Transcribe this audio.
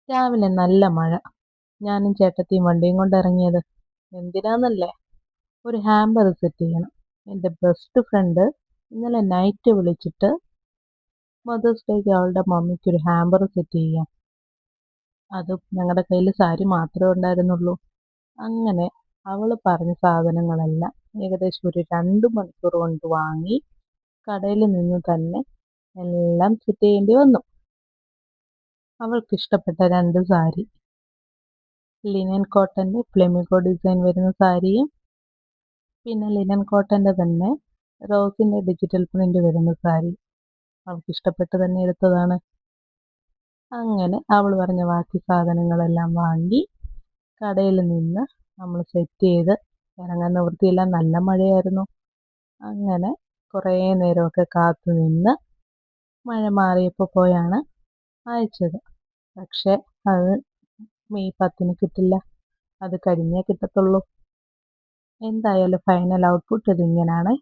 രാവിലെ നല്ല മഴ. ഞാനും ചേട്ടത്തിയും വണ്ടിയും കൊണ്ടിറങ്ങിയത്. എന്തിനാന്നല്ലേ? ഒരു ഹാമ്പർ സെറ്റ് ചെയ്യണം. എൻ്റെ ബെസ്റ്റ് ഫ്രണ്ട് ഇന്നലെ നൈറ്റ് വിളിച്ചിട്ട് മദേഴ്സ് ഡേക്ക് അവളുടെ മമ്മിക്കൊരു ഹാമ്പർ സെറ്റ് ചെയ്യാം. അത് ഞങ്ങളുടെ കയ്യിൽ സാരി മാത്രമേ ഉണ്ടായിരുന്നുള്ളൂ. അങ്ങനെ അവൾ പറഞ്ഞ സാധനങ്ങളെല്ലാം ഏകദേശം ഒരു 2 മണിക്കൂർ കൊണ്ട് വാങ്ങി കടയിൽ നിന്ന് തന്നെ എല്ലാം സെറ്റ് ചെയ്യേണ്ടി വന്നു. അവൾക്കിഷ്ടപ്പെട്ട 2 സാരി, ലിനൻ കോട്ടൻ്റെ ഫ്ലെമിഗോ ഡിസൈൻ വരുന്ന സാരിയും പിന്നെ ലിനൻ കോട്ടൻ്റെ തന്നെ റോസിൻ്റെ ഡിജിറ്റൽ പ്രിൻ്റ് വരുന്ന സാരി. അവൾക്കിഷ്ടപ്പെട്ട് തന്നെ എടുത്തതാണ്. അങ്ങനെ അവൾ പറഞ്ഞ ബാക്കി സാധനങ്ങളെല്ലാം വാങ്ങി കടയിൽ നിന്ന് നമ്മൾ സെറ്റ് ചെയ്ത് ഇറങ്ങാൻ നിവൃത്തിയില്ല, നല്ല മഴയായിരുന്നു. അങ്ങനെ കുറേ നേരമൊക്കെ കാത്തു നിന്ന് മഴ മാറിയപ്പോൾ പോയാണ് അയച്ചത്. പക്ഷേ അത് മെയ് 10-ന് കിട്ടില്ല, അത് കഴിഞ്ഞേ കിട്ടത്തുള്ളൂ. എന്തായാലും ഫൈനൽ ഔട്ട്പുട്ട് ഇതിങ്ങനെയാണ്.